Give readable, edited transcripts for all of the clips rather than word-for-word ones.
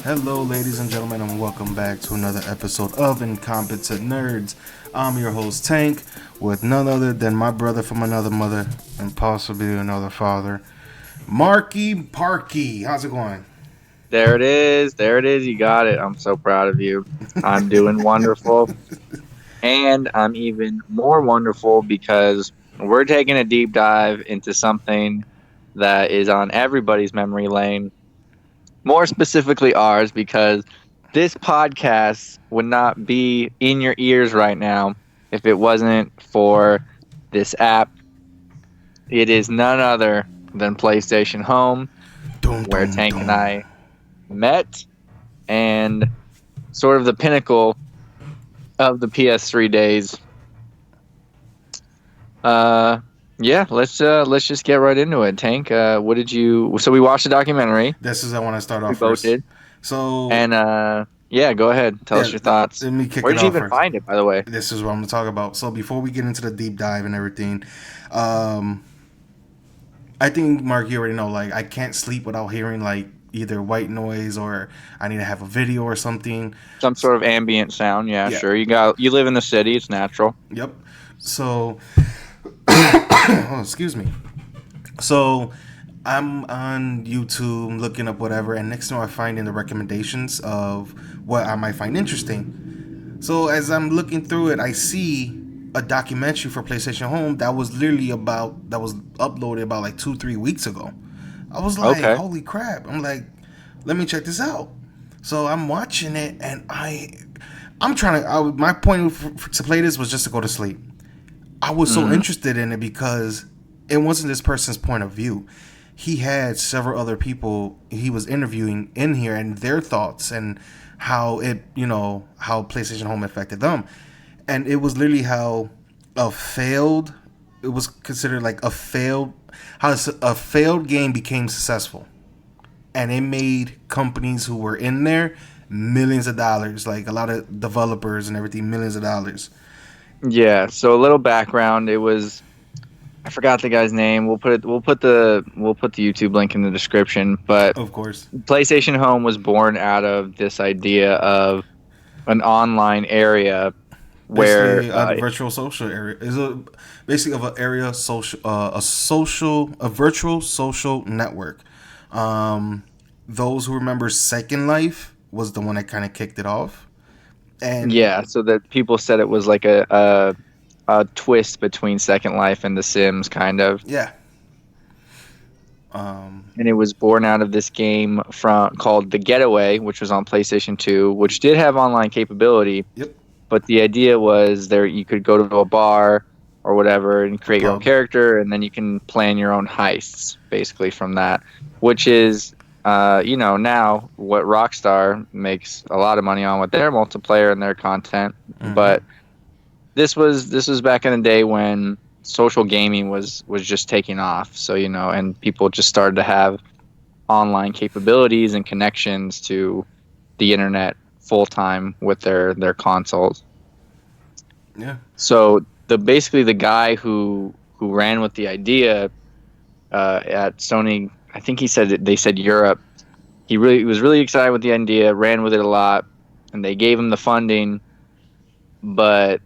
Hello, ladies and gentlemen, and welcome back to another episode of Incompetent Nerds. I'm your host, Tank, with none other than my brother from another mother and possibly another father, Marky Parky. How's it going? There it is. There it is. You got it. I'm so proud of you. I'm doing wonderful. And I'm even more wonderful because we're taking a deep dive into something that is on everybody's memory lane, more specifically ours, because this podcast would not be in your ears right now if it wasn't for this app. It is none other than PlayStation Home, Dum, where dum, Tank and dum. I met, and sort of the pinnacle of the PS3 days. Yeah, let's just get right into it. Tank, what did you? So we watched the documentary. This is I want to start We off both first. did. So, And yeah, go ahead. Tell us your thoughts. let me kick Where it did you off even first. find it, by the way? This is what I'm going to talk about. So before we get into the deep dive and everything, I think, Mark, you already know, like, I can't sleep without hearing, like, either white noise or I need to have a video or something. Some sort of ambient sound. Yeah, Yeah. sure. You live in the city. It's natural. Yep. So, oh, excuse me. So, I'm on YouTube looking up whatever, and next thing I find in the recommendations of what I might find interesting. So, as I'm looking through it, I see a documentary for PlayStation Home that was uploaded about like 2-3 weeks ago. I was like, Okay. holy crap. I'm like, let me check this out. So I'm watching it, and I'm trying to. My point to play this was just to go to sleep. I was so interested in it because it wasn't this person's point of view. He had several other people he was interviewing in here and their thoughts and how how PlayStation Home affected them. And it was literally how it was considered like how a failed game became successful. And it made companies who were in there millions of dollars, like a lot of developers and everything, millions of dollars. Yeah. So a little background. I forgot the guy's name. We'll put the YouTube link in the description. But Of course. PlayStation Home was born out of this idea of an online area where Basically, a virtual social area is basically of an area social, a virtual social network. Those who remember Second Life was the one that kind of kicked it off, and so that people said it was like a twist between Second Life and The Sims, kind of. yeah, And it was born out of this game called The Getaway, which was on PlayStation 2, which did have online capability. yep, But the idea was you could go to a bar or whatever and create your own character, and then you can plan your own heists basically from that, which is now what Rockstar makes a lot of money on with their multiplayer and their content. But this was back in the day when social gaming was just taking off. So, and people just started to have online capabilities and connections to the internet full time with their consoles. yeah. So basically the guy who ran with the idea at Sony, I think they said Europe. He was really excited with the idea, ran with it a lot, and they gave him the funding. But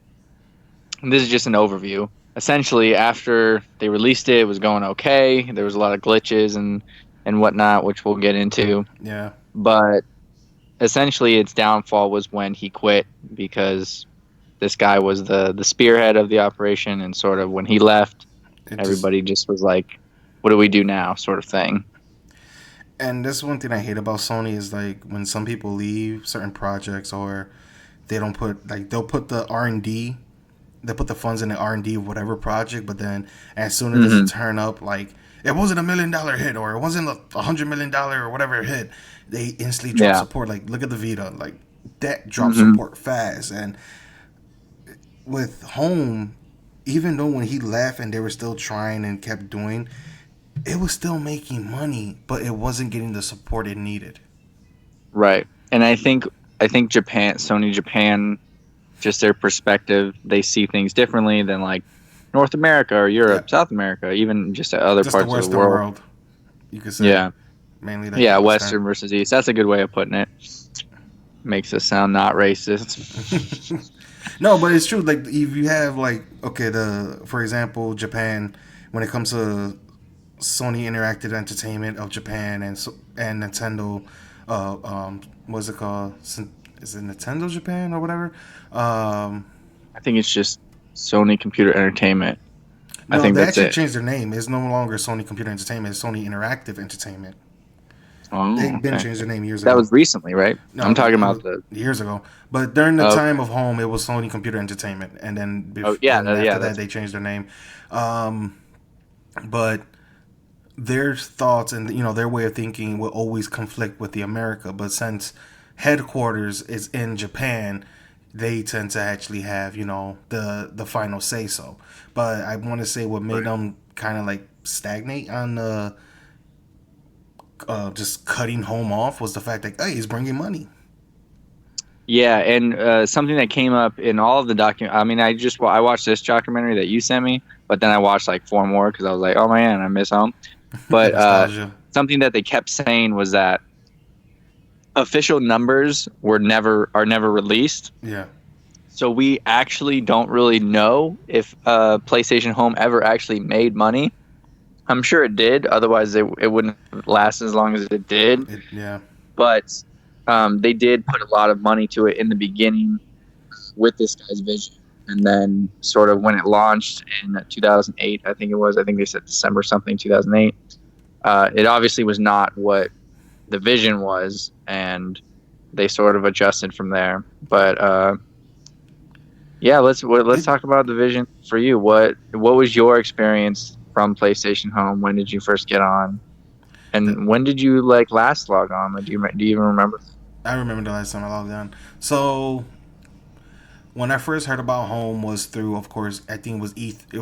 this is just an overview. Essentially, after they released it, it was going okay. There was a lot of glitches and whatnot, which we'll get into. Yeah. But essentially, its downfall was when he quit, because this guy was the spearhead of the operation, and sort of when he left, everybody just was like, what do we do now, sort of thing. And that's one thing I hate about Sony is like when some people leave certain projects or they don't they'll put the R&D, they put the funds in the R&D of whatever project, but then as soon as it turn up, like it wasn't $1 million hit or it wasn't $100 million or whatever hit, they instantly drop support. Like look at the Vita, like that dropped support fast. And with Home, even though when he left and they were still trying and kept doing, it was still making money, but it wasn't getting the support it needed. Right. And I think Sony Japan, just their perspective, they see things differently than like North America or Yeah, Europe, South America, even just other just the parts of the Western world. world, you could say. Yeah. Mainly like Yeah, Pakistan. Western versus East. That's a good way of putting it. Makes us sound not racist. No, but it's true. Like if you have like okay, the for example, Japan, when it comes to Sony Interactive Entertainment of Japan and Nintendo, what's it called? Is it Nintendo Japan or whatever? Um, I think it's just Sony Computer Entertainment. I no, think they that's actually it. changed their name. It's no longer Sony Computer Entertainment. It's Sony Interactive Entertainment. Oh, They've been okay. changed their name years That ago. was recently, right? No, I'm talking it about was the. years ago. But during the Okay. time of Home, it was Sony Computer Entertainment, and then Oh yeah, and after yeah. that That's they changed their name. Um, but their thoughts and their way of thinking will always conflict with the America. But since headquarters is in Japan, they tend to actually have the final say so. But I want to say what made right. them kind of like stagnate on the just cutting Home off was the fact that hey, he's bringing money. Yeah, and something that came up in all of the I mean, I watched this documentary that you sent me, but then I watched like four more because I was like, oh man, I miss home. But Nostalgia. something that they kept saying was that official numbers are never released. Yeah. So we actually don't really know if PlayStation Home ever actually made money. I'm sure it did. Otherwise, it wouldn't last as long as it did. Yeah. But they did put a lot of money to it in the beginning with this guy's vision. And then sort of when it launched in 2008, I think it was, I think they said December something, 2008. It obviously was not what the vision was. And they sort of adjusted from there. But yeah, let's It, talk about the vision for you. What was your experience from PlayStation Home? When did you first get on, the, and when did you like last log on? Like, do you even remember? I remember the last time I logged on. So when I first heard about Home was through, of course, I think it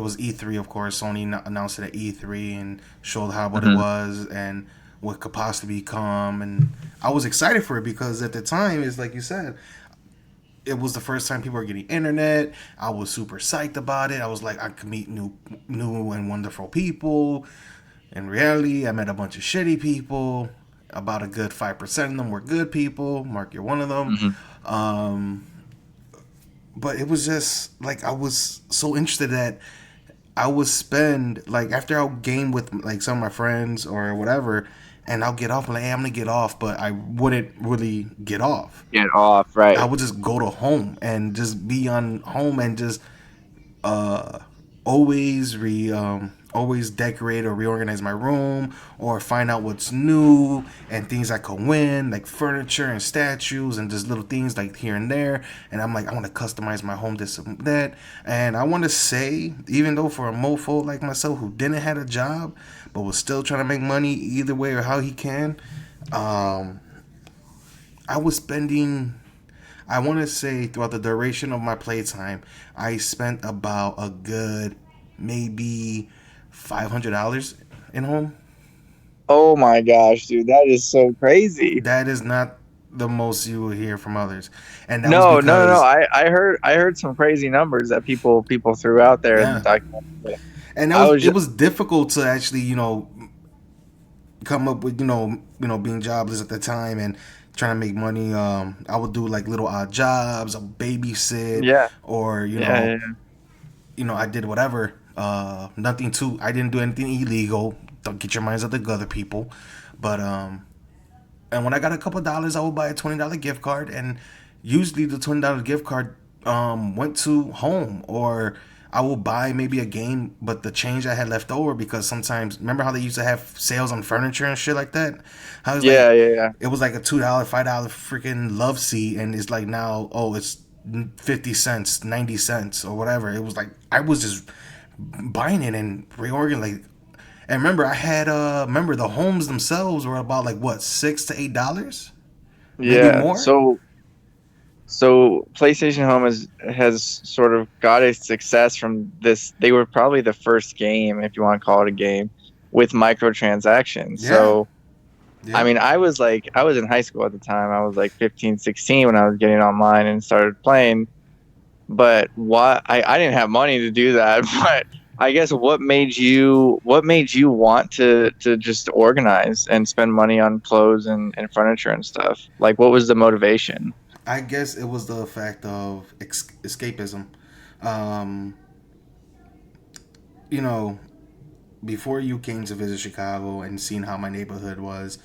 was E3. Of course, Sony announced it at E3 and showed how what it Mm-hmm. was and what could possibly come. And I was excited for it because at the time, it's like you said, it was the first time people were getting internet. I was super psyched about it. I was like, I could meet new and wonderful people. In reality, I met a bunch of shitty people. About a good 5% of them were good people. Mark, you're one of them. Mm-hmm. Um, but it was just like I was so interested that I would spend like after I'll game with like some of my friends or whatever, and I'll get off. I'm like, hey, I'm gonna get off, but I wouldn't really get off. Get off, I right? would just go to Home and just be on Home and just uh always always decorate or reorganize my room or find out what's new and things I could win like furniture and statues and just little things like here and there. And I'm like, I want to customize my home, this and that. And I want to say, even though for a mofo like myself who didn't have a job but was still trying to make money either way or how he can, I was spending, I want to say throughout the duration of my playtime, I spent about a good maybe $500 in Home. Oh my gosh, dude, that is so crazy. That is not the most you will hear from others, and that was No, no, no, no. because I heard some crazy numbers that people threw out there in the yeah, documentary. But and that I was was it just was difficult to actually come up with being jobless at the time and trying to make money. I would do like little odd jobs, I would babysit, yeah, or yeah, I did whatever. Nothing too. I didn't do anything illegal. Don't get your minds out the other people. But and when I got a couple dollars, I would buy a $20 gift card, and usually the $20 gift card went to Home, or I will buy maybe a game, but the change I had left over because sometimes remember how they used to have sales on furniture and shit like that. I was yeah, like, yeah, yeah. it was like a $2, $5 freaking love seat, and it's like now, oh, it's 50 cents, 90 cents, or whatever. It was like I was just buying it and reorganizing. Like, and remember, I had remember the homes themselves were about like what $6 to $8, maybe Yeah. more. So PlayStation Home has sort of got its success from this. They were probably the first game, if you want to call it a game, with microtransactions. Yeah, So I yeah. mean, I was in high school at the time. I was like 15, 16 when I was getting online and started playing. But I didn't have money to do that. But I guess what made you want to just organize and spend money on clothes and furniture and stuff? Like, what was the motivation? I guess it was the fact of escapism. Um, you know, before you came to visit Chicago and seeing how my neighborhood was,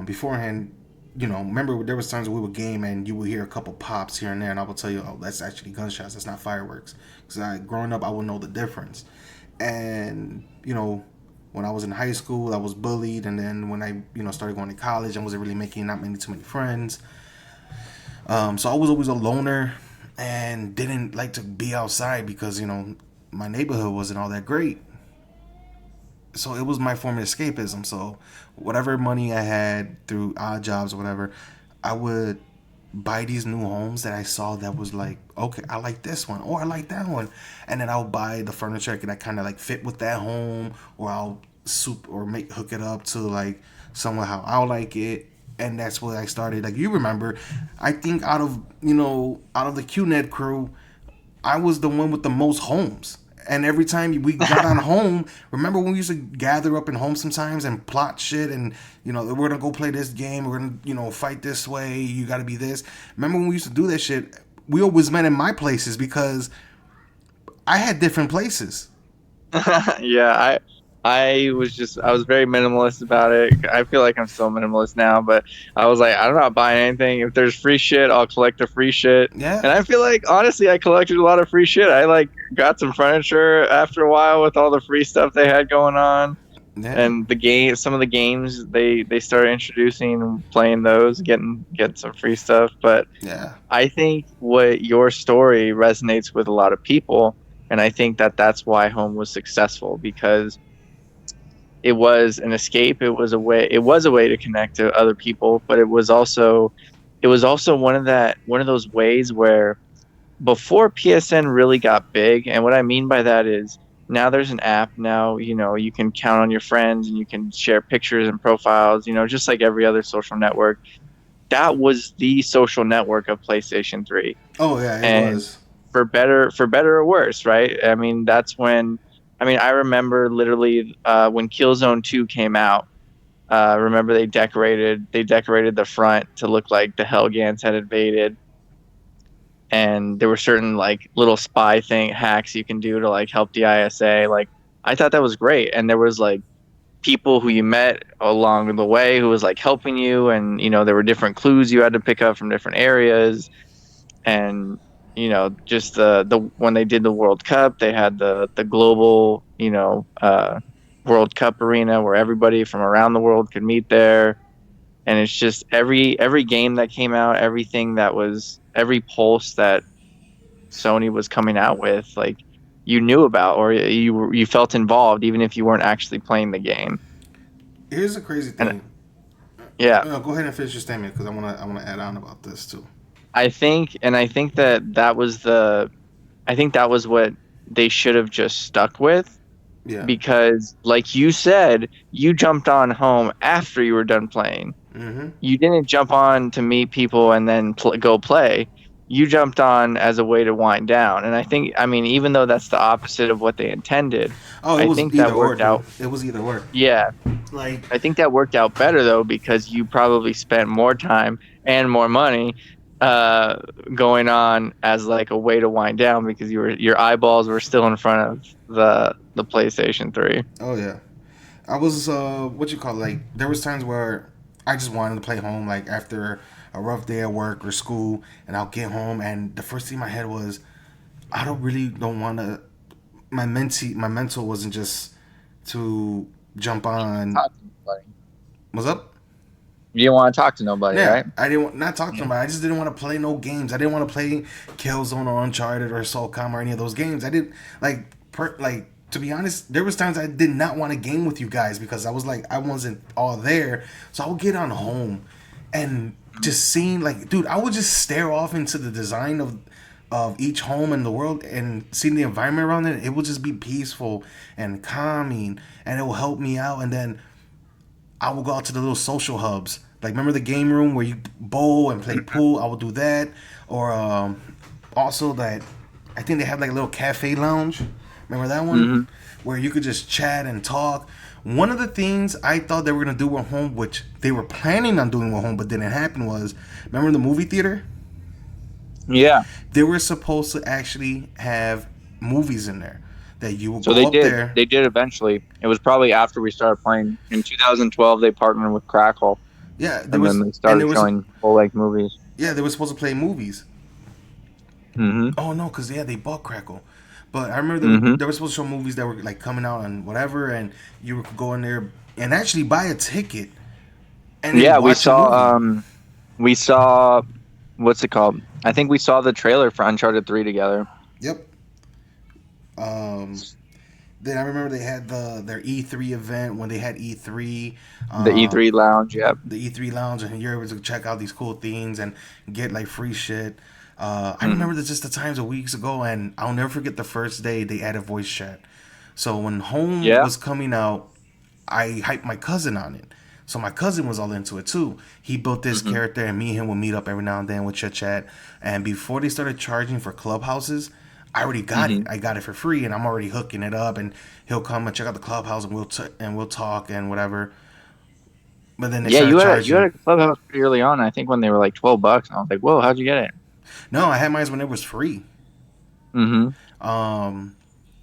beforehand, remember there was times we would game and you would hear a couple pops here and there, and I would tell you, oh, that's actually gunshots. That's not fireworks. Because growing up, I would know the difference. And when I was in high school, I was bullied, and then when I started going to college, I wasn't really making not many too many friends. So I was always a loner and didn't like to be outside because my neighborhood wasn't all that great. So it was my form of escapism. So whatever money I had through odd jobs or whatever, I would buy these new homes that I saw that was like, okay, I like this one or I like that one, and then I'll buy the furniture that kind of like fit with that home, or I'll hook it up to like somewhere how I like it. And that's what I started. Like, you remember, I think out of the QNet crew, I was the one with the most homes. And every time we got on home, remember when we used to gather up in home sometimes and plot shit, and we're gonna go play this game, we're gonna fight this way, you gotta be this. Remember when we used to do that shit? We always met in my places because I had different places. Yeah, I was very minimalist about it. I feel like I'm still minimalist now, but I was like, I'm not buying anything. If there's free shit, I'll collect the free shit. Yeah, And I feel like honestly, I collected a lot of free shit. I like got some furniture after a while with all the free stuff they had going on. yeah, And some of the games they started introducing and playing those, getting some free stuff. But yeah. I think what your story resonates with a lot of people, and I think that that's why Home was successful, because it was an escape. It was a way to connect to other people, but it was also one of those ways where before PSN really got big, and what I mean by that is now there's an app. Now you can count on your friends and you can share pictures and profiles, just like every other social network. That was the social network of PlayStation 3. Oh yeah, it And was. for better or worse, right? I mean, I remember literally when Killzone 2 came out. Remember they decorated the front to look like the Helgans had invaded, and there were certain like little spy thing hacks you can do to like help the ISA. Like, I thought that was great, and there was like people who you met along the way who was like helping you, and there were different clues you had to pick up from different areas. And just the when they did the World Cup, they had the global World Cup arena where everybody from around the world could meet there. And it's just every game that came out, every pulse that Sony was coming out with, like, you knew about, or you felt involved even if you weren't actually playing the game. Here's the crazy And thing. yeah, Go ahead and finish your statement because I wanna add on about this too. I think that was what they should have just stuck with, Yeah. because like you said, you jumped on Home after you were done playing. Mm-hmm. You didn't jump on to meet people and then go play. You jumped on as a way to wind down. And I mean, even though that's the opposite of what they intended, Oh, it I was think either that or, worked dude. out. It was either or. Yeah, Like, I think that worked out better though, because you probably spent more time and more money uh, going on as like a way to wind down, because your eyeballs were still in front of the PlayStation 3. oh yeah. I was what you call it, like there was times where I just wanted to play home, like after a rough day at work or school, and I'll get home and the first thing in my head was don't want to. My mental wasn't just to jump on. Talk to nobody. What's up? You didn't want to talk to nobody, Yeah, right? I didn't not talk to somebody. I just didn't want to play no games. I didn't want to play Killzone or Uncharted or Soulcom or any of those games. I didn't like to be honest. There was times I did not want to game with you guys because I was like I wasn't all there. So I would get on home and just seeing like, dude, I would just stare off into the design of each home in the world and seeing the environment around it. It would just be peaceful and calming, and it will help me out. And then I will go out to the little social hubs. Like, remember the game room where you bowl and play pool? I will do that. Or also that, I think they have like a little cafe lounge Remember that one? Mm-hmm. Where you could just chat and talk. One of the things I thought they were gonna do at home, which they were planning on doing at home but didn't happen, was remember the movie theater? Yeah. They were supposed to actually have movies in there that you would So go they up did. there. They did eventually. It was probably after we started playing. In 2012, they partnered with Crackle, Yeah, there and then was, they and started there was, showing full length movies. yeah, they were supposed to play movies. Mm-hmm. Oh no, because yeah, they bought Crackle. But I remember Mm-hmm. they were supposed to show movies that were like coming out on whatever, and you could go in there and actually buy a ticket and then Yeah, we watch a movie. saw. We saw. What's it called? I think we saw the trailer for Uncharted 3 together. Yep. Um, then I remember they had their E3 event when they had E3, The E3 lounge. Yep. the E3 lounge, and you're able to check out these cool things and get like free shit. I Mm-hmm. remember this just the times of weeks ago, and I'll never forget the first day they added voice chat. So when Home Yeah. was coming out, I hyped my cousin on it. So my cousin was all into it too. He built this Mm-hmm. character, and me and him would meet up every now and then with chit chat. And before they started charging for clubhouses, I already got it. Mm-hmm. I got it for free, and I'm already hooking it up. And he'll come and check out the clubhouse, and we'll talk and whatever. But then they Yeah, started you had charging. a clubhouse pretty early on. I think when they were like $12, and I was like, "Whoa, how'd you get it?" No, I had mine when it was free. Mm-hmm. Um,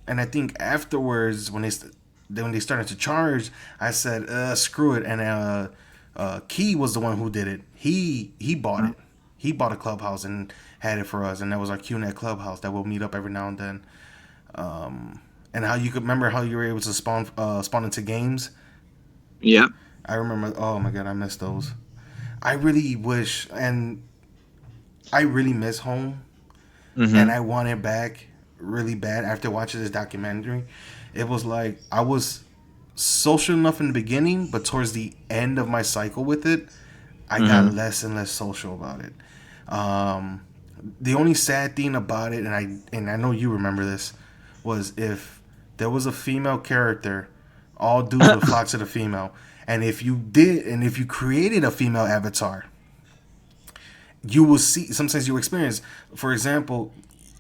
and I think afterwards when they started to charge, I said, screw it. And Key was the one who did it. He bought it. He bought a clubhouse and had it for us, and that was our QNet clubhouse that we'll meet up every now and then. And how you could remember how you were able to spawn into games. Yep. I remember. Oh my god, I miss those. I really wish, and I really miss home, and Mm-hmm. I want it back really bad after watching this documentary. It was like I was social enough in the beginning, but towards the end of my cycle with it, I got Mm-hmm. less and less social about it. Um, the only sad thing about it, and I know you remember this, was if there was a female character, all dudes would flock to the female, and if you created a female avatar, you will see sometimes you experience. For example,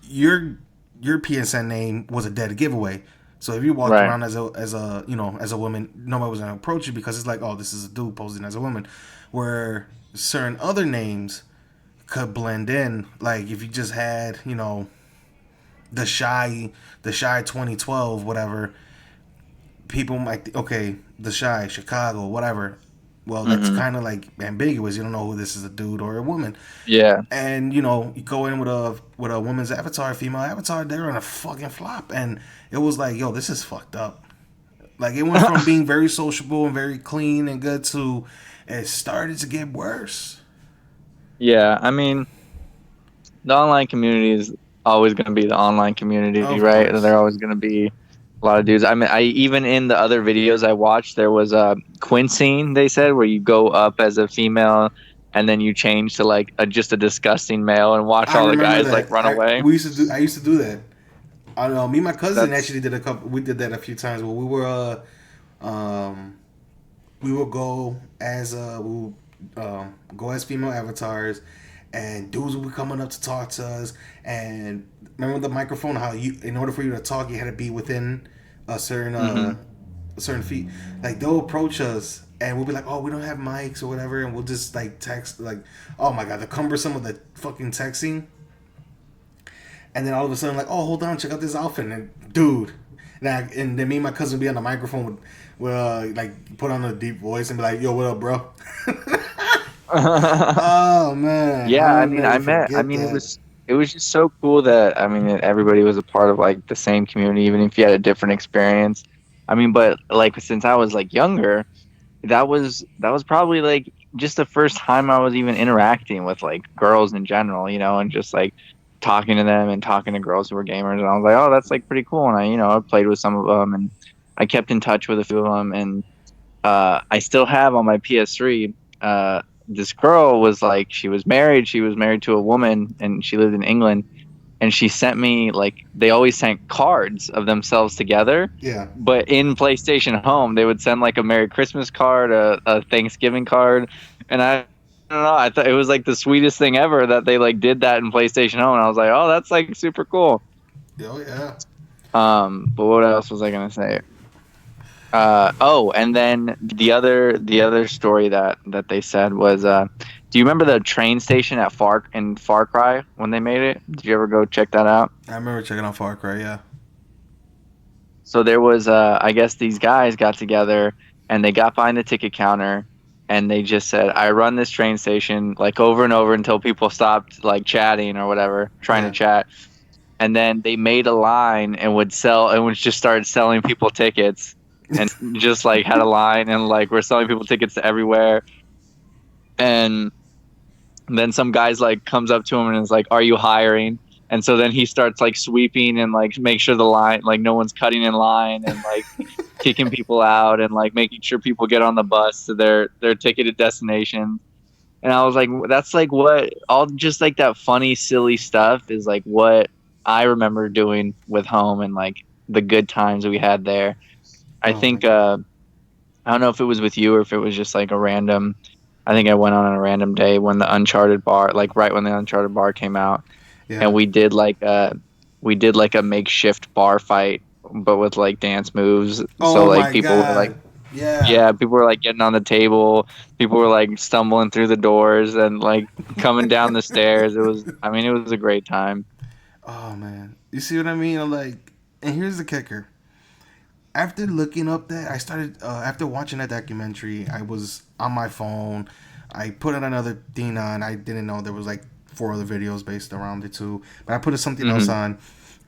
your your PSN name was a dead giveaway. So if you walked Right. around as a as a woman, nobody was gonna approach you because it's like, oh, this is a dude posing as a woman. Where certain other names could blend in. Like if you just had, the shy 2012 whatever, people might okay, the shy Chicago whatever. Well, that's Mm-hmm. kind of like ambiguous. You don't know who this is, a dude or a woman. Yeah. And you go in with a woman's avatar, female avatar, they're in a fucking flop, and it was like, yo, this is fucked up. Like it went from being very sociable and very clean and good to it started to get worse. Yeah. I mean, the online community is always going to be the online community, Of right? And course. they're always going to be a lot of dudes. I mean, I even in the other videos I watched, there was a Quincy, they said, where you go up as a female and then you change to like just a disgusting male and watch I all the remember guys like that. run away. I used to do that. I know me and my cousin That's actually did a couple. We did that a few times where um, we would go as go as female avatars, and dudes would be coming up to talk to us. And remember the microphone? How you, in order for you to talk, you had to be within hmm a certain feet. Like they'll approach us, and we'll be like, "Oh, we don't have mics or whatever," and we'll just like text like, "Oh my god, the cumbersome of the fucking texting." And then all of a sudden, like, "Oh, hold on, check out this outfit," and dude. And then me and my cousin would be on the microphone with like put on a deep voice and be like, "Yo, what up, bro?" Oh man, Yeah, I'll I mean, never I forget mean, that. it was just so cool that I mean that everybody was a part of like the same community, even if you had a different experience. I mean, but like since I was like younger, that was probably like just the first time I was even interacting with like girls in general, and just like talking to them and talking to girls who were gamers, and I was like, oh, that's like pretty cool. And I played with some of them, and I kept in touch with a few of them, and I still have on my PS3. This girl was like, she was married. She was married to a woman, and she lived in England. And she sent me like they always sent cards of themselves together, Yeah. but in PlayStation Home they would send like a Merry Christmas card, a Thanksgiving card, and I don't know. I thought it was like the sweetest thing ever that they like did that in PlayStation Home, and I was like, oh, that's like super cool. Oh yeah. But what else was I gonna say? Oh, and then the other story that they said was, do you remember the train station at Far Cry when they made it? Did you ever go check that out? I remember checking out Far Cry. Yeah. So there was, I guess these guys got together and they got behind the ticket counter and they just said, I run this train station like over and over until people stopped like chatting or whatever, trying to Yeah. chat. And then they made a line and would sell and would just start selling people tickets and just like had a line and like we're selling people tickets to everywhere. And then some guys like comes up to him and is like, "Are you hiring?" And so then he starts like sweeping and like make sure the line like no one's cutting in line and like kicking people out and like making sure people get on the bus to their ticketed destination. And I was like, that's like what all just like that funny, silly stuff is like what I remember doing with home and like the good times we had there. I Oh my think god. I don't know if it was with you or if it was just like a random. I think I went on a random day when the Uncharted bar, like right when the Uncharted bar came out, and Yeah. we did like a makeshift bar fight, but with like dance moves. So Oh like my people were like, god. Yeah. yeah, people were like getting on the table, people were like stumbling through the doors and like coming down the stairs. I mean, it was a great time. Oh man. You see what I mean? I'm like, and here's the kicker. After looking up that, I started after watching that documentary. I was on my phone. I put another thing on. I didn't know there was like four other videos based around it too, but I put something else Hmm. on,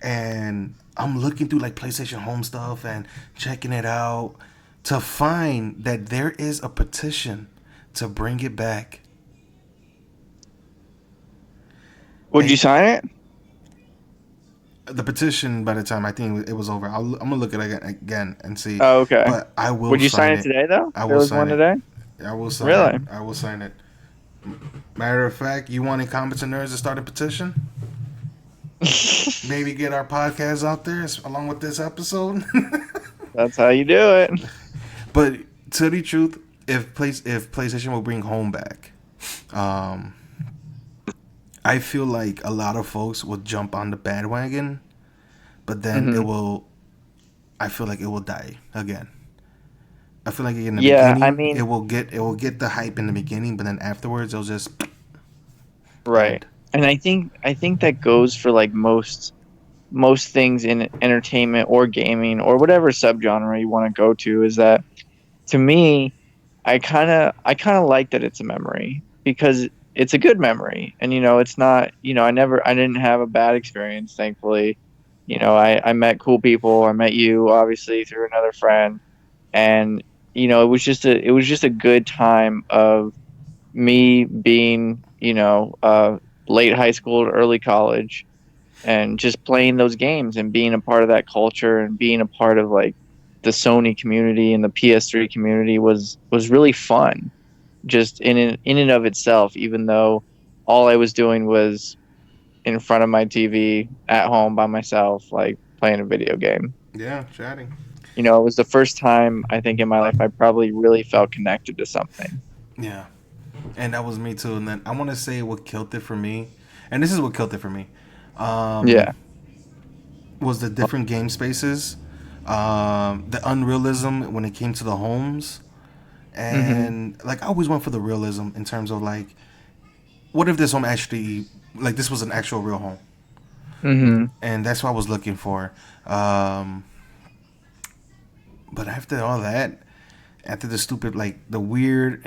and I'm looking through like PlayStation Home stuff and checking it out to find that there is a petition to bring it back. Would you And sign it? the petition, by the time I think it was over, I'm gonna look at it again and see. Oh, okay. But I will Would you sign sign it it. today though? I There will was sign one it. today. I will sign it. Really? I will sign it. Matter of fact, you want incompetent nerds to start a petition? Maybe get our podcast out there along with this episode. That's how you do it. But to tell the truth, if PlayStation will bring home back, um, I feel like a lot of folks will jump on the bandwagon, but then it Hmm. will. I feel like it will die again. I feel like in the Yeah, I beginning mean, it will get the hype in the beginning, but then afterwards it'll just right. end. And I think that goes for like most things in entertainment or gaming or whatever subgenre you want to go to is that to me, I kind of like that it's a memory because it's a good memory. And it's not, I didn't have a bad experience, thankfully. I met cool people. I met you obviously through another friend and it was just a good time of me being, late high school to early college and just playing those games and being a part of that culture and being a part of like the Sony community and the PS3 community was really fun just in and of itself, even though all I was doing was in front of my TV at home by myself, like playing a video game. Yeah, chatting. It was the first time I think in my life I probably really felt connected to something. Yeah, and that was me too. And then I want to say what killed it for me, and this is what killed it for me, Yeah. was the different game spaces, the unrealism when it came to the homes, Hmm. and like I always went for the realism in terms of like, what if this home actually like this was an actual real home, Hmm. and that's what I was looking for. Um, but after all that, after the stupid like the weird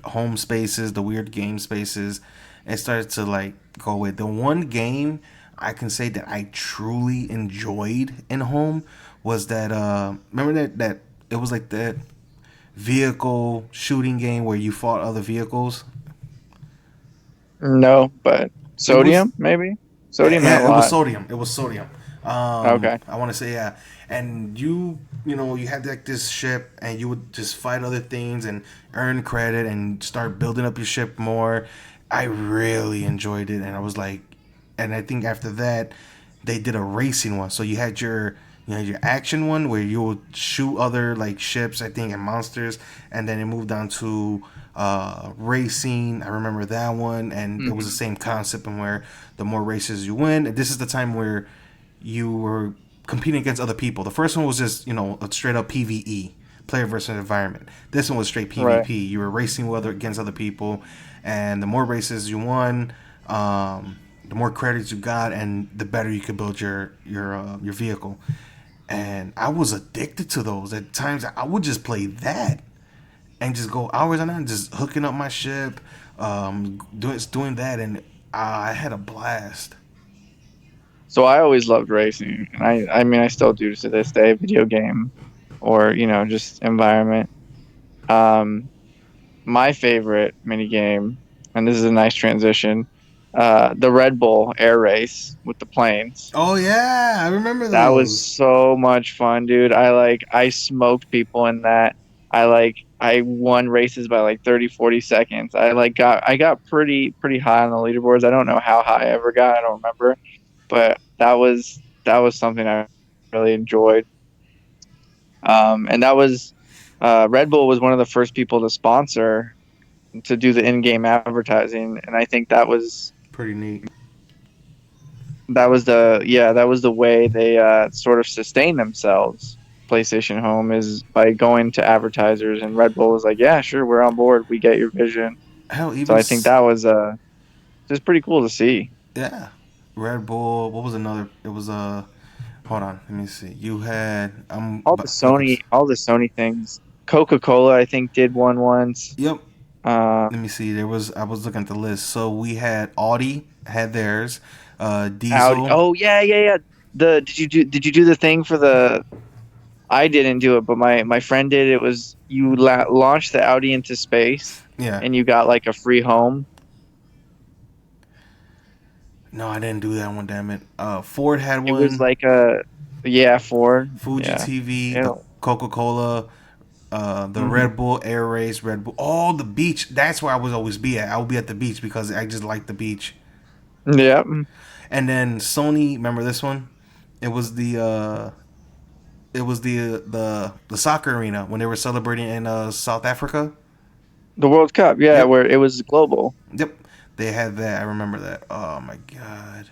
home spaces, the weird game spaces, it started to like go away. The one game I can say that I truly enjoyed in home was that remember that it was like that vehicle shooting game where you fought other vehicles. No, but It was Sodium, maybe? yeah, Sodium had a yeah, it was lot. sodium. It was sodium. Okay. I want to say yeah, and you had like this ship, and you would just fight other things and earn credit and start building up your ship more. I really enjoyed it, and I was like, and I think after that, they did a racing one. So you had your action one where you would shoot other like ships, I think, and monsters, and then it moved on to racing. I remember that one, and it was the Hmm. same concept, and where the more races you win, this is the time where you were competing against other people. The first one was just a straight up PVE, player versus environment. This one was straight Right. PvP. You were racing against other people, and the more races you won, the more credits you got, and the better you could build your vehicle. And I was addicted to those. At times, I would just play that and just go hours on end, just hooking up my ship, doing that, and I had a blast. So I always loved racing, and I mean I still do to this day. Video game, or just environment. Um, my favorite mini game, and this is a nice transition. The Red Bull Air Race with the planes. Oh yeah, I remember That was those. so much fun, dude. I smoked people in that. I won races by like 30, 40 seconds. I got pretty high on the leaderboards. I don't know how high I ever got. I don't remember. But that was something I really enjoyed. And that was Red Bull was one of the first people to sponsor to do the in-game advertising, and I think Pretty neat. that was the way they sort of sustain themselves. PlayStation Home is by going to advertisers, and Red Bull was like, yeah, sure, we're on board, we get your vision. Hell, So I think that was just pretty cool to see. yeah, Red Bull. What was another? It was Hold on, let me see. You had looking. All the Sony things. Coca-Cola, I think, did one once. Yep. Uh, Let me see. I was looking at the list. So we had Audi had theirs. Audi. Diesel. Oh yeah, yeah, yeah. Did you do the thing for the? I didn't do it, but my friend did. It was you launched the Audi into space, Yeah. and you got like a free home. No, I didn't do that one. Damn it. Ford had It was one. like a yeah Ford. Fuji Yeah. TV. Yeah. The Coca Cola. The Mm-hmm. Red Bull Air Race. Red Bull. Oh, the beach. That's where I would always be at. I would be at the beach because I just like the beach. Yeah. And then Sony. Remember this one? It was the soccer arena when they were celebrating in South Africa. The World Cup. Yeah, Yep, where it was global. yep. They had that. I remember that. Oh my god.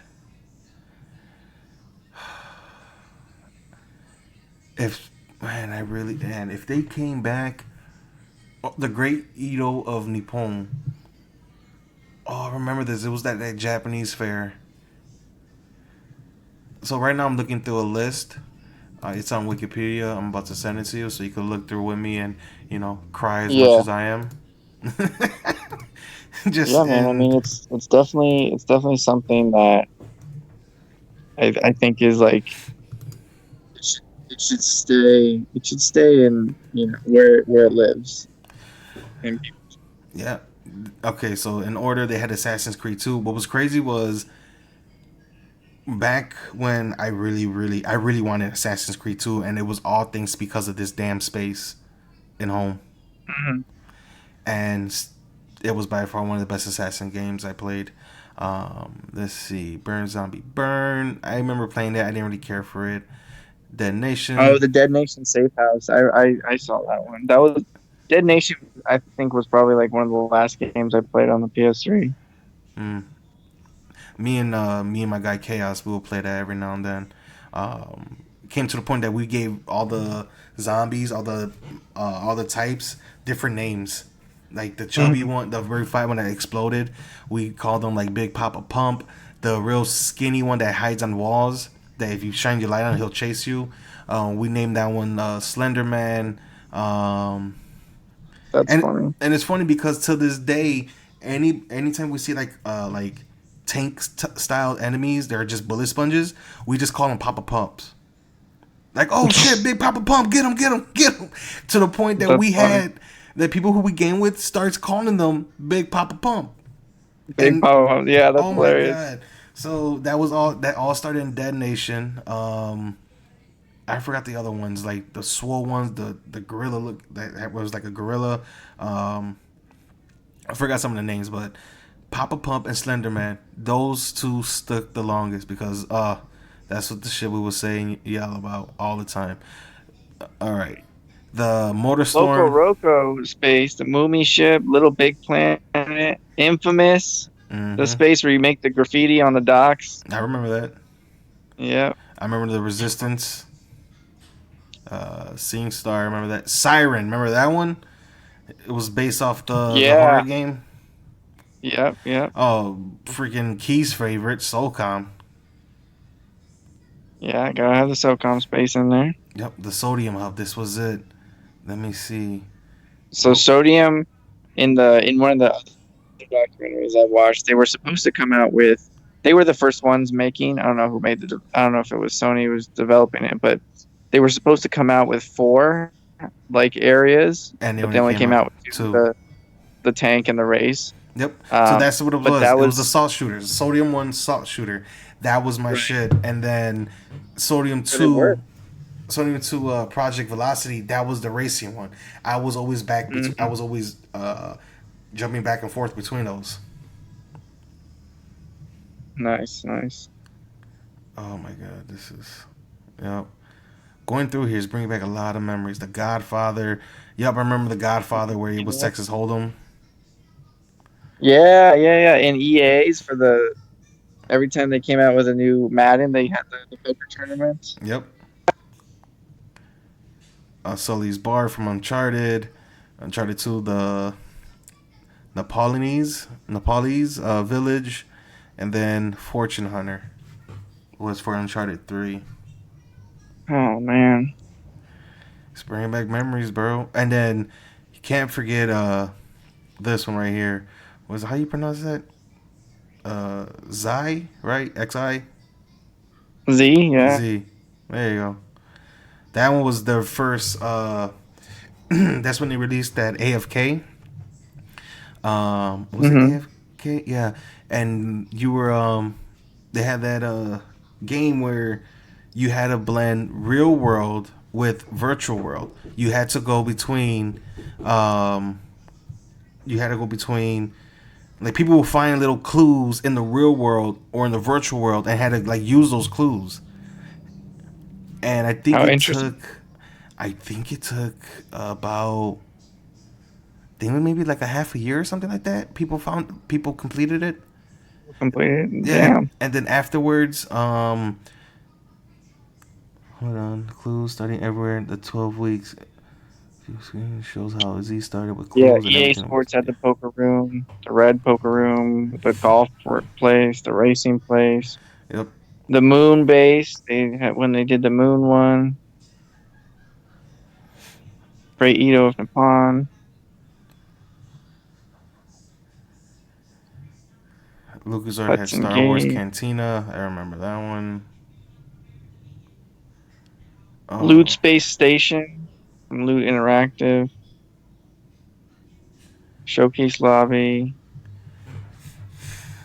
If man, I really man, if they came back, the Great Edo of Nippon. Oh, I remember this. It was that Japanese fair. So right now I'm looking through a list. It's on Wikipedia. I'm about to send it to you so you can look through with me and cry as much Yeah. as I am. Just Yeah, man. I mean, and it's definitely something that I think is like it should stay in where it lives. And yeah. Okay, so in order they had Assassin's Creed 2. What was crazy was back when I really wanted Assassin's Creed 2 and it was all things because of this damn space in home. Mhm. And it was by far one of the best Assassin games I played. Let's see, Burn Zombie Burn. I remember playing that. I didn't really care for it. Dead Oh, Nation. the Dead Nation Safe House. I saw that one. That was Dead Nation. I think was probably like one of the last games I played on the PS3. Mm. Me and my guy Chaos, we will play that every now and then. Came to the point that we gave all the zombies, all the types, different names. Like the chubby Mhm. one, the very fight one that exploded, we called them like Big Papa Pump. The real skinny one that hides on walls, that if you shine your light on, he'll chase you. We named that one Slender Man. Um, That's and funny. and it's funny because to this day, anytime we see like style enemies, they're just bullet sponges. We just call them Papa Pumps. Like, oh shit, Big Papa Pump, get him, get him, get him. To the point that That's we funny. had the people who we game with starts calling them Big Papa Pump. Big And Papa. Yeah, that's oh my hilarious. god. So that was all that all started in Dead Nation. I forgot the other ones, like the swole ones, the gorilla look that was like a gorilla. Um, I forgot some of the names, but Papa Pump and Slender Man, those two stuck the longest because that's what the shit we was saying yell about all the time. All right, the Motor Loco Storm. Roco space, the Moomy ship, Little Big Planet, Infamous, the Hmm. space where you make the graffiti on the docks. I remember that. Yeah. I remember the Resistance, Seeing Star. Remember that Siren? Remember that one? It was based off the horror Yeah. game. Yep. Yep. Oh, freaking Key's favorite, Soulcom. Yeah. Gotta have the SOCOM space in there. Yep, the Sodium Hub. This was it. Let me see. So Sodium in one of the other documentaries I watched, they were supposed to come out with. They were the first ones making. I don't know who made the. I don't know if it was Sony who was developing it, but they were supposed to come out with four like areas, And they but they only only came came out out with two, two. the tank and the race. Yep. So Um, that's what it but was. that It was the was salt shooters. Sodium One salt shooter. That was my right. shit. And then Sodium But it Two, worked. Sodium Two Project Velocity. That was the racing one. I was always back. I Hmm. was always jumping back and forth between those. Nice, nice. Oh my god, this is. Yep. Going through here is bringing back a lot of memories. The Godfather. Yep, I remember the Godfather where he was Yeah, Texas Hold'em. yeah. And EA's for the every time they came out with a new Madden, they had the poker tournaments. Yep. Sully's Bar from Uncharted. Uncharted 2, the Nepalese village, and then Fortune Hunter was for Uncharted 3. Oh man. It's bringing back memories, bro. And then you can't forget this one right here. Was how you pronounce that? Xi, right? Xi? Z, yeah. Z. There you go. That one was their first. That's when they released that AFK. Was it Hmm. AFK? Yeah, and you were they had that game where you had to blend real world with virtual world. You had to go between um you had to go between like people will find little clues in the real world or in the virtual world and had to like use those clues. And How interesting. I think it took about I think maybe like a half a year or something like that. People completed it. Completed. Yeah, Damn. and then afterwards, hold on, clues starting everywhere. The 12 weeks screen shows how Z started with Yeah, clues and EA everything was. Sports had the poker room, the red poker room, the place, the racing place, Yep, the moon base. They had when they did the moon one. Great Edo of Nippon. LucasArts had Hudson Star Wars Gate. Cantina. I remember that one. Loot Oh, Space Station. Loot Interactive. Showcase Lobby.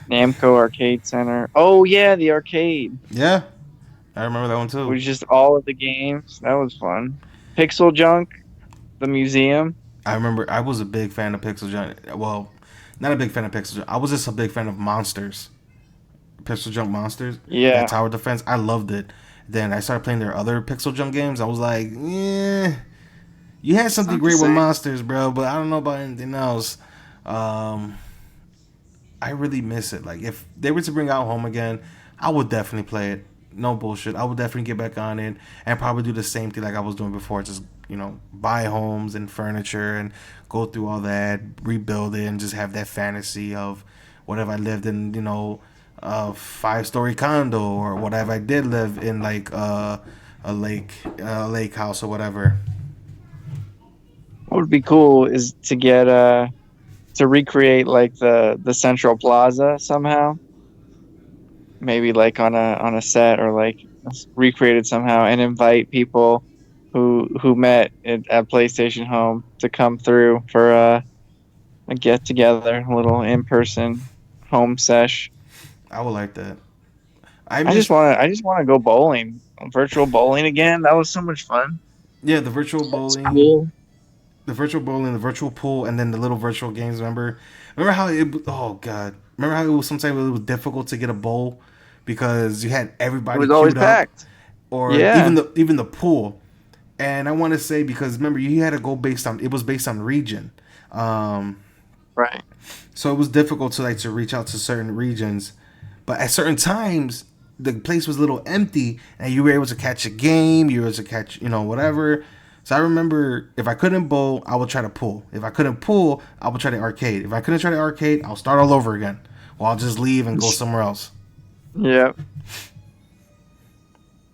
Namco Arcade Center. Oh yeah, the arcade. yeah, I remember that one It too. was just all of the games. That was fun. Pixel Junk, the museum. I remember I was a big fan of Pixel Junk. Well, not a big fan of Pixel Junk. I was just a big fan of Monsters. Pixel Junk Monsters. That Yeah, tower defense. I loved it. Then I started playing their other Pixel Junk games. I was like, yeah, you had it's something not the great with same. Monsters, bro, but I don't know about anything else. Um, I really miss it. Like if they were to bring out Home again, I would definitely play it. No bullshit. I would definitely get back on it and probably do the same thing like I was doing before. Just buy homes and furniture and go through all that, rebuild it, and just have that fantasy of whatever I lived in. A 5-story condo or whatever I did live in, like a lake house or whatever. What would be cool is to get to recreate like the Central Plaza somehow. Maybe like on a set or like recreated somehow and invite people who met at PlayStation Home to come through for a get together, a little in person home sesh. I would like that. I miss I just want to go bowling, virtual bowling again. That was so much fun. yeah the virtual bowling School. the virtual bowling, the virtual pool, and then the little virtual games. Remember how it? Oh god, remember how it was sometimes it was difficult to get a bowl because you had It everybody was always queued up, packed. or Yeah. even the pool. And I want to say because remember you had to go based on it was based on region, um, Right. so it was difficult to reach out to certain regions, but at certain times the place was a little empty, and you were able to catch a game. You were able to catch, whatever. So I remember if I couldn't bowl, I would try to pull. If I couldn't pull, I would try the arcade. If I couldn't try the arcade, I'll start all over again. Or I'll just leave and go somewhere else. Yeah.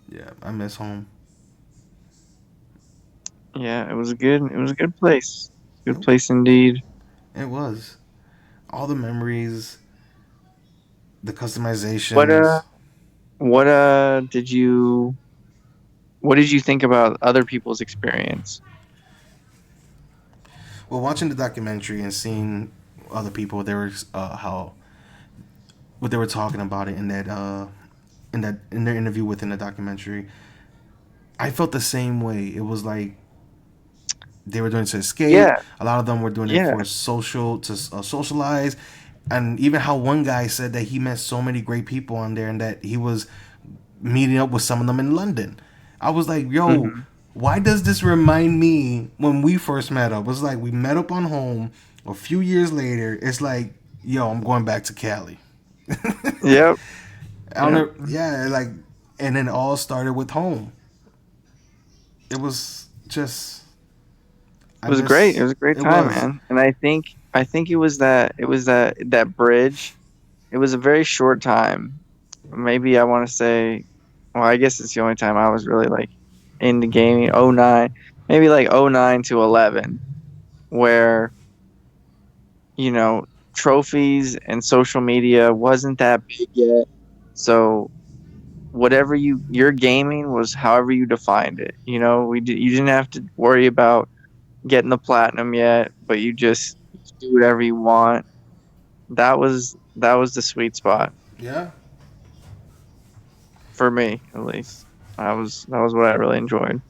Yeah, I miss home. Yeah, it was a good place. Good place indeed. It was. All the memories, the What customizations. what did you what did you think about other people's experience? Well, watching the documentary and seeing other people, they were how what they were talking about it in their interview within the documentary. I felt the same way. It was like they were doing it to escape. Yeah, A lot of them were doing it yeah. for socialize, and even how one guy said that he met so many great people on there, and that he was meeting up with some of them in London. I was like, yo, Hmm. why does this remind me when we first met up? It was like we met up on home. A few years later, it's like, yo, I'm going back to Cali. Yep. I don't Yep. know, yeah, like, and then it all started with home. It was just, It I was great. It miss. was a great It time, was. man. And I think it was that bridge. It was a very short time. Maybe I want to say, well, I guess it's the only time I was really like into gaming. '09, maybe like '09 to 11, where you know trophies and social media wasn't that big yet. So whatever your gaming was, however you defined it. You didn't have to worry about getting the platinum yet, but you could do whatever you want. That was the sweet spot Yeah, for me, at least. That was what I really enjoyed.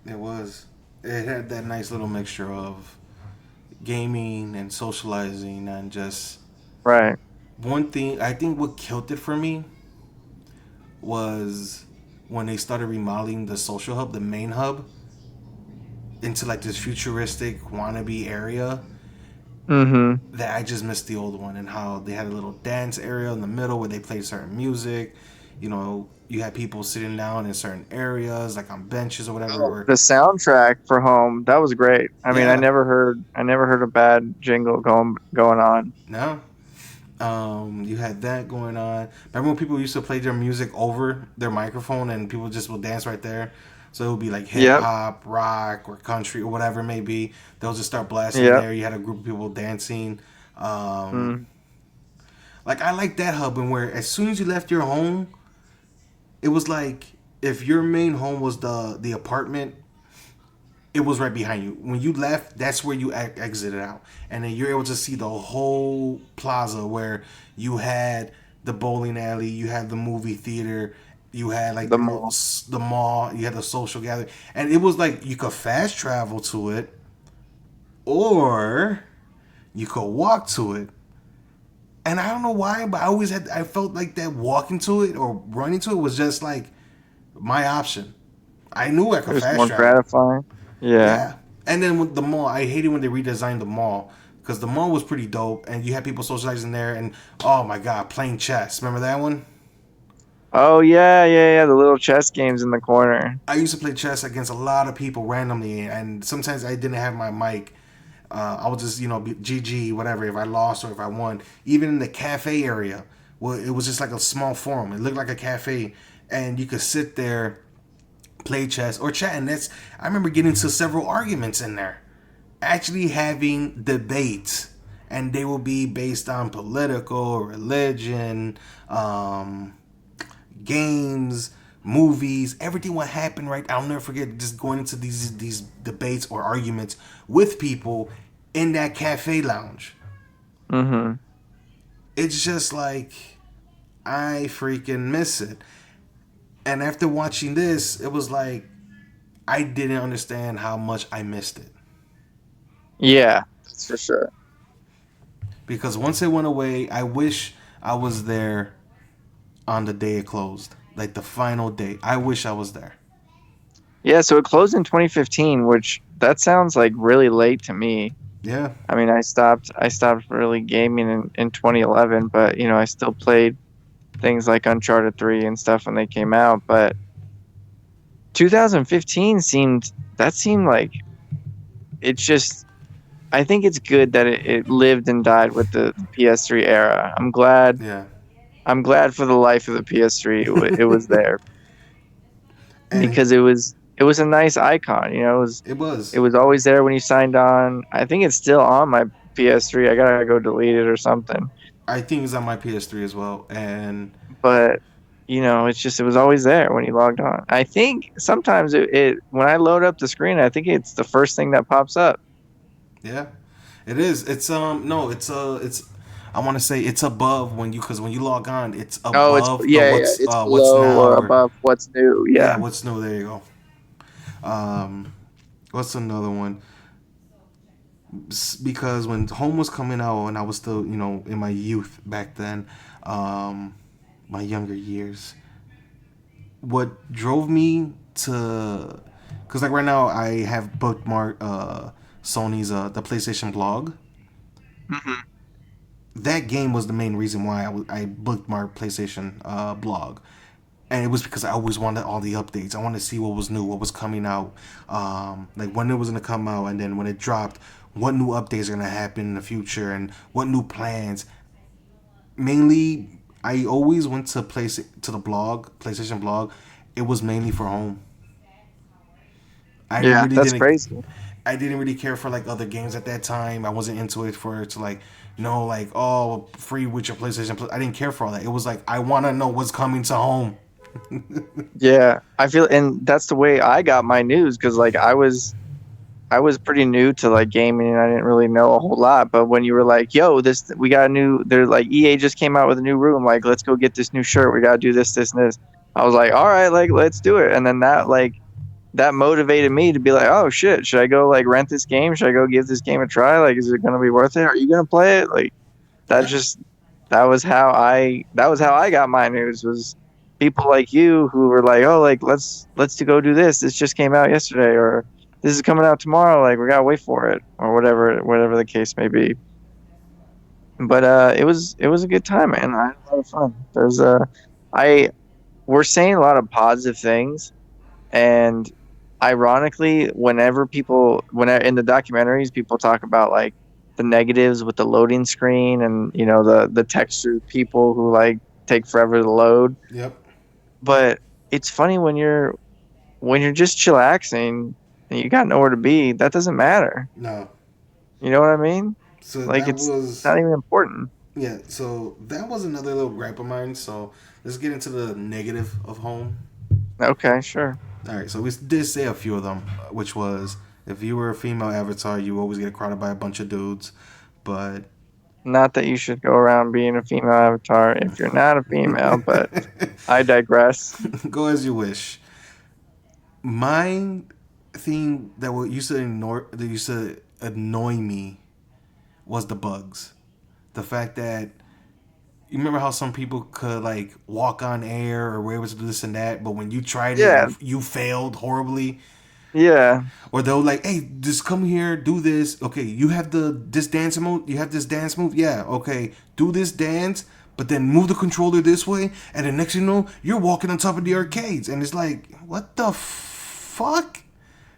it was. It had that nice little mixture of gaming and socializing and just Right. one thing. I think what killed it for me was when they started remodeling the social hub, the main hub, into like this futuristic wannabe area. Mm-hmm. That I just missed the old one, and how they had a little dance area in the middle where they played certain music. You had people sitting down in certain areas, like on benches or whatever. Oh, Or the soundtrack for Home, that was great. I mean, I yeah, never heard I never heard a bad jingle going on. no. You had that going on. Remember when people used to play their music over their microphone and people just would dance right there? So it would be like hip Yep. hop, rock, or country, or whatever it may be. They'll just start blasting Yep. there. You had a group of people dancing. Um, Mm, like I like that hub, and where as soon as you left your home, it was like if your main home was the apartment, it was right behind you. When you left, that's where you exited out, and then you're able to see the whole plaza where you had the bowling alley, you had the movie theater, you had like the mall. the mall, you had the social gathering, and it was like you could fast travel to it, or you could walk to it. And I don't know why, but I felt like that walking to it or running to it was just like my option. I knew I It could was fast more travel. gratifying. Yeah. Yeah. And then with the mall, I hated when they redesigned the mall because the mall was pretty dope and you had people socializing there. And oh my God, playing chess. Remember that one? Oh yeah, yeah, yeah. The little chess games in the corner. I used to play chess against a lot of people randomly, and sometimes I didn't have my mic. I would just, be GG, whatever, if I lost or if I won. Even in the cafe area, well, it was just like a small forum. It looked like a cafe, and you could sit there, play chess or chat. And I remember getting into several arguments in there, actually having debates, and they will be based on political, religion, games, movies, everything what happened, right? I'll never forget just going into these debates or arguments with people in that cafe lounge. Mm-hmm. It's just like I freaking miss it. And after watching this, it was like I didn't understand how much I missed it. Yeah, that's for sure. Because once it went away, I wish I was there on the day it closed. Like the final day. I wish I was there. Yeah, so it closed in 2015, which that sounds like really late to me. Yeah. I mean, I stopped really gaming in 2011, but I still played things like Uncharted 3 and stuff when they came out, but 2015 seemed like it's just I think it's good that it lived and died with the PS3 era. Yeah. I'm glad for the life of the PS3 it was there And because it was a nice icon, you know, it it was. was always there when you signed on. I think it's still on my PS3. I gotta go delete it or something. I think it's on my PS3 as well. And But you know, it's just it was always there when you logged on. I think sometimes it when I load up the screen, I think it's the first thing that pops up. yeah, it is. It's no, it's I want to say it's above when you because when you log on, it's Oh, it's above the yeah, yeah, it's what's below now or or above what's new. yeah, Yeah. what's new. There you go. Um, what's another one? Because when Home was coming out and I was still in my youth back then, um, my younger years, what drove me to because like right now I have bookmarked Sony's the PlayStation blog. Hmm. That game was the main reason why I bookmarked PlayStation blog, and it was because I always wanted all the updates. I wanted to see what was new, what was coming out, like when it was gonna come out, and then when it dropped, what new updates are gonna happen in the future, and what new plans. Mainly, I always went to the blog, PlayStation blog. It was mainly for home. I Yeah, really that's didn't. crazy. I didn't really care for like other games at that time. I wasn't into it for to like like oh free with your PlayStation Plus. I didn't care for all that. It was like I want to know what's coming to home. Yeah, I feel, and that's the way I got my news because like I was pretty new to like gaming and I didn't really know a whole lot. But when you were like, "Yo, this we got a new," they're like EA just came out with a new room. Like, let's go get this new shirt. We gotta do this, this, and this. I was like, all right, like let's do it. And then that motivated me to be like, oh shit, should I go like rent this game? Should I go give this game a try? Like, is it gonna be worth it? Are you gonna play it? Like, that Yeah, just that was how I got my news was people like you who were like, oh, like let's to go do this. This just came out yesterday, or this is coming out tomorrow. Like, we gotta wait for it, or whatever the case may be. But it was a good time, man. I had a lot of fun. I we're saying a lot of positive things. And ironically, when in the documentaries, people talk about like the negatives with the loading screen and you know the textured people who like take forever to load. yep, But it's funny when you're just chillaxing and you got nowhere to be, that doesn't matter. no. You know what I mean? So Like that it's was not even important. yeah. So that was another little gripe of mine. So let's get into the negative of home. Okay, sure. All right. So we did say a few of them, which was if you were a female avatar, you always get crowded by a bunch of dudes, but Not that you should go around being a female avatar if you're not a female, but I digress. go as you wish. My thing that used to annoy me was the bugs. The fact that you remember how some people could like walk on air or were able to do this and that, but when you tried it, Yeah, you failed horribly. yeah. Or they'll like, hey, just come here, do this. Okay, you have this dance move. You have this dance move. Yeah, okay, do this dance, but then move the controller this way, and then next you know, you're walking on top of the arcades, and it's like, what the fuck?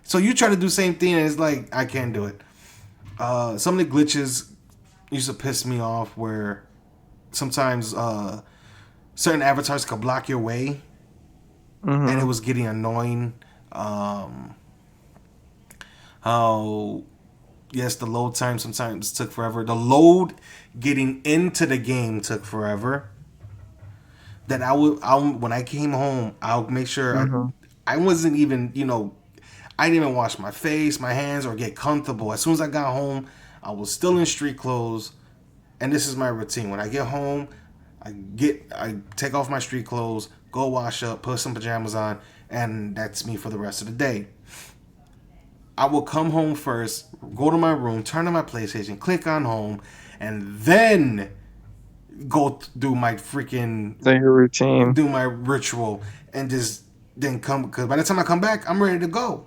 So you try to do the same thing, and it's like, I can't do it. Some of the glitches used to piss me off, where sometimes certain avatars could block your way, and it Hmm. was getting annoying. Um, how yes, the load time sometimes took forever. The load getting into the game took forever. That when I came home, I'll make sure Hmm. I wasn't even I didn't even wash my face, my hands, or get comfortable. As soon as I got home, I was still in street clothes, and this is my routine. When I get home, I take off my street clothes, go wash up, put some pajamas on, and that's me for the rest of the day. I will come home first, go to my room, turn on my PlayStation, click on home, and then do my freaking So your routine. do my ritual and just then come because by the time I come back, I'm ready to go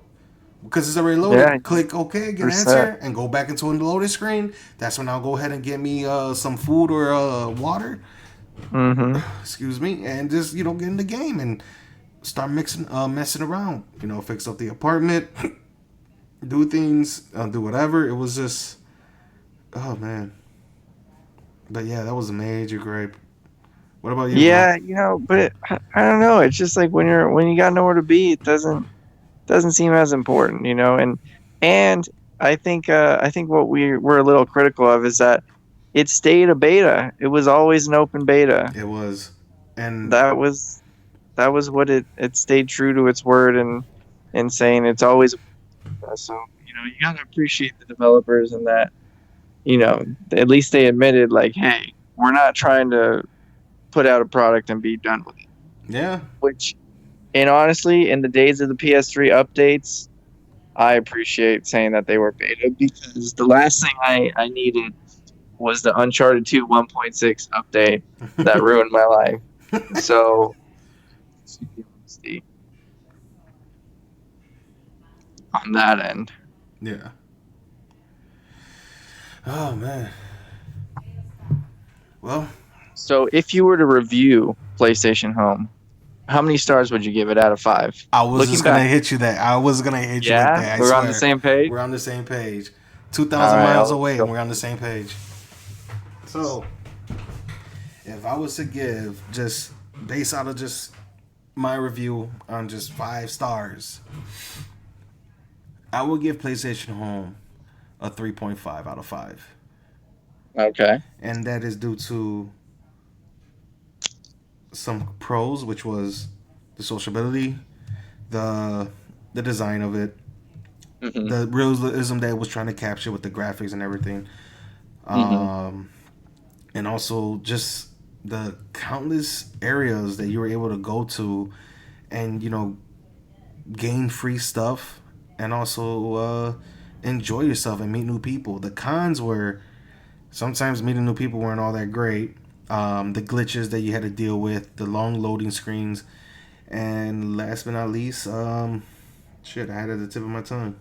because it's already Yeah, loaded. Click OK, get you're set. answer, and go back into the loaded screen. That's when I'll go ahead and get me some food or water, Mm-hmm. Excuse me, and just get in the game and start messing around. Fix up the apartment, do things, do whatever. It was just, oh man. But yeah, that was a major gripe. What about you, bro? Yeah, but I don't know. It's just like when you got nowhere to be, it doesn't seem as important, and I think what we're a little critical of is that it stayed a beta. It was always an open beta. It was, and That was that was what it stayed true to its word and saying it's always a beta. So you gotta appreciate the developers and that at least they admitted like, hey, we're not trying to put out a product and be done with it. yeah, Which, and honestly, in the days of the PS3 updates, I appreciate saying that they were beta because the last thing I needed was the Uncharted 2 1.6 update that ruined my life. So, on that end. yeah. Oh man. Well, So, if you were to review PlayStation Home, how many stars would you give it out of 5? I was Looking just gonna back, hit you that. I was gonna hit you with yeah, that. I we're on the swear. same page. We're on the same page. All 2,000 right, miles I'll away, go. and we're on the same page. So, if I was to give just based out of just my review on just 5 stars, I would give PlayStation Home a 3.5 out of 5, Okay. and that is due to some pros, which was the sociability, the the design of it, Mm-hmm. the realism that it was trying to capture with the graphics and everything, Mm-hmm. um, and also just the countless areas that you were able to go to and gain free stuff and also enjoy yourself and meet new people. The cons were sometimes meeting new people weren't all that great. The glitches that you had to deal with, the long loading screens, and last but not least, shit, I had it at the tip of my tongue.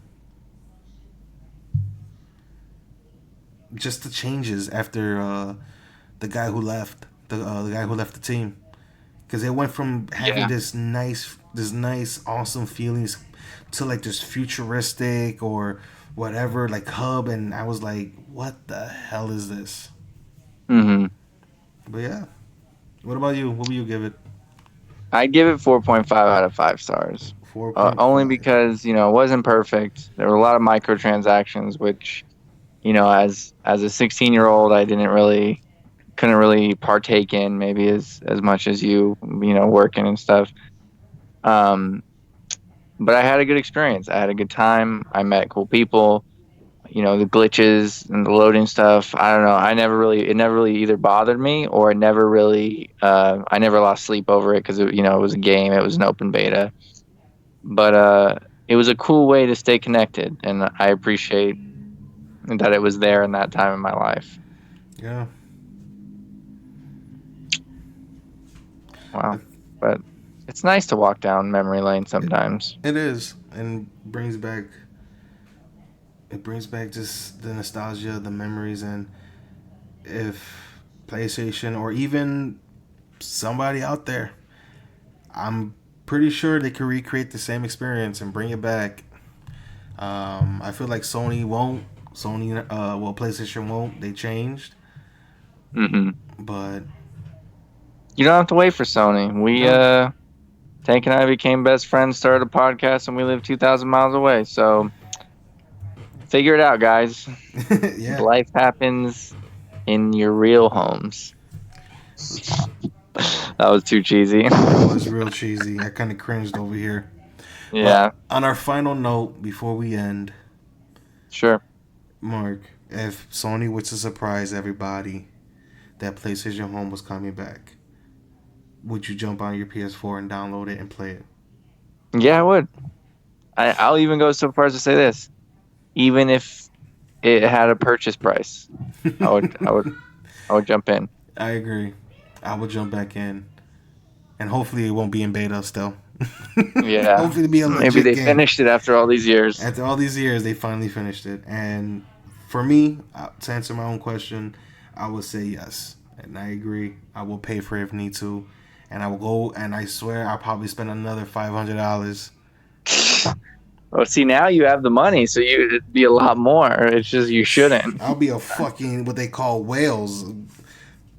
Just the changes after the guy who left the team, because it went from having Yeah. this nice, awesome feelings to like this futuristic or whatever like hub, and I was like, what the hell is this? Mm-hmm. But yeah, what about you? What will you give it? I give it 4.5 out of 5 stars. Four point Only five. because, it wasn't perfect. There were a lot of microtransactions, which, as a 16-year-old, I couldn't really partake in maybe as much as working and stuff. Um, but I had a good experience. I had a good time. I met cool people. The glitches and the loading stuff. I don't know. It never really either bothered me or I never lost sleep over it because it was a game. It was an open beta, but it was a cool way to stay connected, and I appreciate that it was there in that time in my life. Yeah. Wow, but it's nice to walk down memory lane sometimes. It is, and brings back just the nostalgia, the memories, and if PlayStation or even somebody out there, I'm pretty sure they could recreate the same experience and bring it back. I feel like Sony won't. PlayStation won't. They changed, Hmm. but You don't have to wait for Sony. no. Tank and I became best friends, started a podcast, and we live 2,000 miles away. So figure it out, guys. Yeah, Life happens in your real homes. That was too cheesy. that was real cheesy. I kind of cringed over here. But Yeah, on our final note, before we end, sure. Mark, if Sony was to surprise everybody that PlayStation Home was coming back, would you jump on your PS4 and download it and play it? Yeah, I would. I'll even go so far as to say this: even if it had a purchase price, I would, I would, I would jump in. I agree. I will jump back in, and hopefully it won't be in beta still. Yeah, Hopefully it'll be a maybe legit they game. finished it after all these years. After all these years, they finally finished it. And for me, to answer my own question, I would say yes. And I agree. I will pay for it if need to, and I will go. And I swear, I'll probably spend another $500. Well, see, now you have the money, so it'd be a lot more. It's just you shouldn't. I'll be a fucking what they call whales.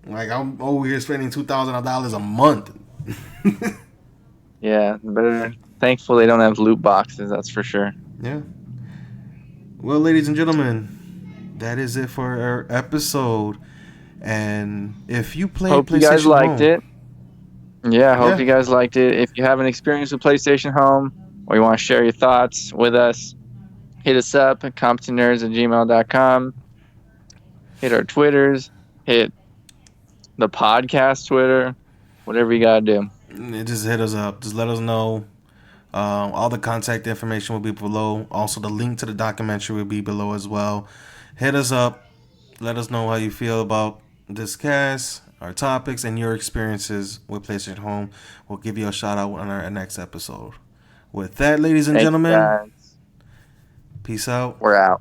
Like I'm over here spending $2,000 a month. Yeah, but thankful they don't have loot boxes. That's for sure. Yeah. Well, ladies and gentlemen, that is it for our episode. And if you play Hope you guys PlayStation liked Home, it. Yeah, hope yeah, you guys liked it. If you have an experience with PlayStation Home or you want to share your thoughts with us, hit us up at comptonnerds@gmail.com. Hit our Twitters. Hit the podcast Twitter. Whatever you got to do. just hit us up. Just let us know. All the contact information will be below. Also, the link to the documentary will be below as well. Hit us up. Let us know how you feel about this cast, our topics, and your experiences with PlayStation Home. We'll give you a shout out on our next episode. With that, ladies and Thank you, gentlemen, guys. peace out. We're out.